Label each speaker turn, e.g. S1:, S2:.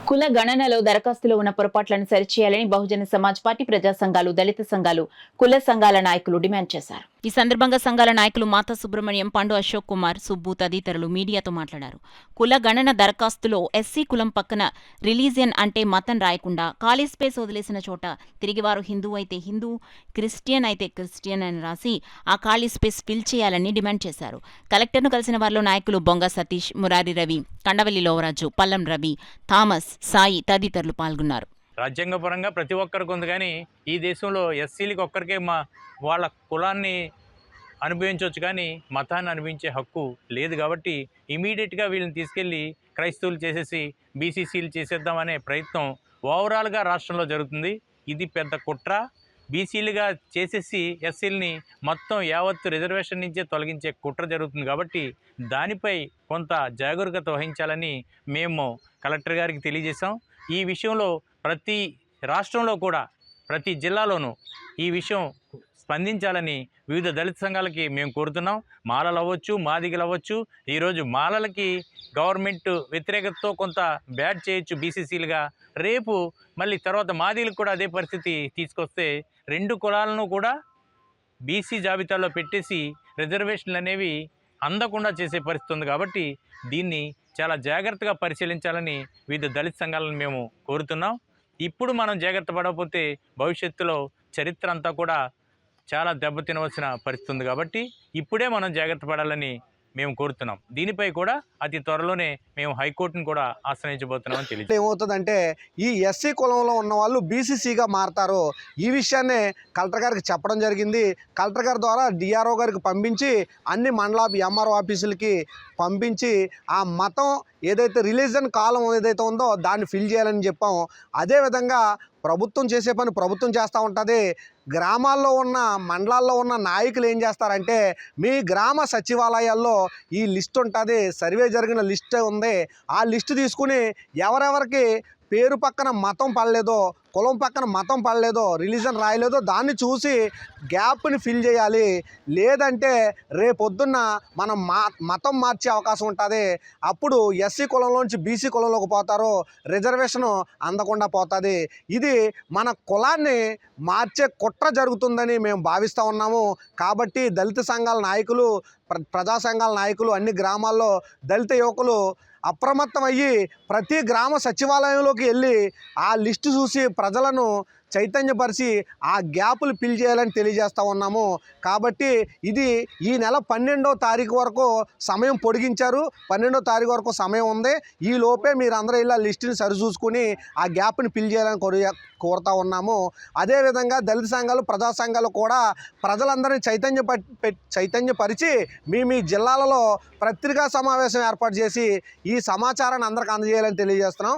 S1: కుల గణనలో దరఖాస్తులో ఉన్న పొరపాట్లను సరిచేయాలని బహుజన సమాజ్ పార్టీ, ప్రజా సంఘాలు, దళిత సంఘాలు, కుల సంఘాల నాయకులు డిమాండ్ చేశారు. ఈ సందర్భంగా సంఘాల నాయకులు మాతా సుబ్రహ్మణ్యం, పండు అశోక్ కుమార్, సుబ్బు తదితరులు మీడియాతో మాట్లాడారు. కుల గణన దరఖాస్తులో ఎస్సీ కులం పక్కన రిలీజియన్ అంటే మతం రాయకుండా ఖాళీ స్పేస్ వదిలేసిన చోట తిరిగి వారు హిందూ అయితే హిందూ, క్రిస్టియన్ అయితే క్రిస్టియన్ అని రాసి ఆ ఖాళీ స్పేస్ ఫిల్ చేయాలని డిమాండ్ చేశారు. కలెక్టర్ను కలిసిన వారిలో నాయకులు బొంగ సతీష్, మురారి రవి, కండవల్లి లోవరాజు, పల్లం రవి, థామస్, సాయి తదితరులు పాల్గొన్నారు.
S2: రాజ్యాంగపరంగా ప్రతి ఒక్కరికి ఉంది, కానీ ఈ దేశంలో ఎస్సీలకి ఒక్కరికే వాళ్ళ కులాన్ని అనుభవించవచ్చు, కానీ మతాన్ని అనుభవించే హక్కు లేదు. కాబట్టి ఇమీడియట్గా వీళ్ళని తీసుకెళ్ళి క్రైస్తవులు చేసేసి బీసీసీలు చేసేద్దామనే ప్రయత్నం ఓవరాల్గా రాష్ట్రంలో జరుగుతుంది. ఇది పెద్ద కుట్ర. బీసీలుగా చేసేసి ఎస్సీలని మొత్తం యావత్తు రిజర్వేషన్ నుంచే తొలగించే కుట్ర జరుగుతుంది. కాబట్టి దానిపై కొంత జాగరూకత వహించాలని మేము కలెక్టర్ గారికి తెలియజేశాం. ఈ విషయంలో ప్రతి రాష్ట్రంలో కూడా ప్రతి జిల్లాలోనూ ఈ విషయం స్పందించాలని వివిధ దళిత సంఘాలకి మేము కోరుతున్నాం. మాలలు అవ్వచ్చు, మాదిగలు అవ్వచ్చు. ఈరోజు మాలలకి గవర్నమెంట్ వ్యతిరేకతతో కొంత బ్యాడ్ చేయొచ్చు బీసీసీలుగా. రేపు మళ్ళీ తర్వాత మాదిగలకు కూడా అదే పరిస్థితి తీసుకొస్తే రెండు కులాలను కూడా బీసీ జాబితాలో పెట్టేసి రిజర్వేషన్లు అనేవి అందకుండా చేసే పరిస్థితి ఉంది. కాబట్టి దీన్ని చాలా జాగ్రత్తగా పరిశీలించాలని వివిధ దళిత సంఘాలను మేము కోరుతున్నాం. ఇప్పుడు మనం జాగ్రత్త పడకపోతే భవిష్యత్తులో చరిత్ర అంతా కూడా చాలా దెబ్బతినవలసిన పరిస్థితి ఉంది. కాబట్టి ఇప్పుడే మనం జాగ్రత్త పడాలని మేము కోరుతున్నాం. దీనిపై కూడా అతి త్వరలోనే మేము హైకోర్టును కూడా ఆశ్రయించబోతున్నామని తెలియదు.
S3: ఏమవుతుందంటే ఈ ఎస్సీ కులంలో ఉన్న వాళ్ళు బీసీసీగా మారతారు. ఈ విషయాన్ని కలెక్టర్ గారికి చెప్పడం జరిగింది. కలెక్టర్ గారి ద్వారా డిఆర్ఓ గారికి పంపించి అన్ని మండల ఎంఆర్ఓ ఆఫీసులకి పంపించి ఆ మతం ఏదైతే రిలీజన్ కాలం ఏదైతే ఉందో దాన్ని ఫిల్ చేయాలని చెప్పాం. అదేవిధంగా ప్రభుత్వం చేసే పని ప్రభుత్వం చేస్తూ ఉంటుంది. గ్రామాల్లో ఉన్న మండలాల్లో ఉన్న నాయకులు ఏం చేస్తారంటే మీ గ్రామ సచివాలయాల్లో ఈ లిస్ట్ ఉంటుంది, సర్వే జరిగిన లిస్ట్ ఉంది, ఆ లిస్ట్ తీసుకుని ఎవరెవరికి పేరు పక్కన మతం పడలేదో, కులం పక్కన మతం పడలేదో, రిలీజన్ రాయలేదో దాన్ని చూసి గ్యాప్ని ఫిల్ చేయాలి. లేదంటే రేపొద్దున్న మనం మతం మార్చే అవకాశం ఉంటుంది. అప్పుడు ఎస్సీ కులంలోంచి బీసీ కులంలోకి పోతారు, రిజర్వేషన్ అందకుండా పోతుంది. ఇది మన కులాన్ని మార్చే కుట్ర జరుగుతుందని మేము భావిస్తూ ఉన్నాము. కాబట్టి దళిత సంఘాల నాయకులు, ప్రజా సంఘాల నాయకులు అన్ని గ్రామాల్లో దళిత యువకులు అప్రమత్తమయ్యి ప్రతి గ్రామ సచివాలయంలోకి వెళ్ళి ఆ లిస్టు చూసి ప్రజలను చైతన్యపరిచి ఆ గ్యాపులు ఫిల్ చేయాలని తెలియజేస్తూ ఉన్నాము. కాబట్టి ఇది ఈ నెల 12వ తారీఖు వరకు సమయం పొడిగించారు. 12వ తారీఖు వరకు సమయం ఉంది. ఈ లోపే మీరు అందరూ ఇలా లిస్టుని సరిచూసుకుని ఆ గ్యాప్ని ఫిల్ చేయాలని కోరుతూ ఉన్నాము. అదేవిధంగా దళిత సంఘాలు, ప్రజా సంఘాలు కూడా ప్రజలందరినీ చైతన్యపరిచి మీ జిల్లాలలో పత్రికా సమావేశం ఏర్పాటు చేసి ఈ సమాచారాన్ని అందరికీ అందజేయాలని తెలియజేస్తున్నాం.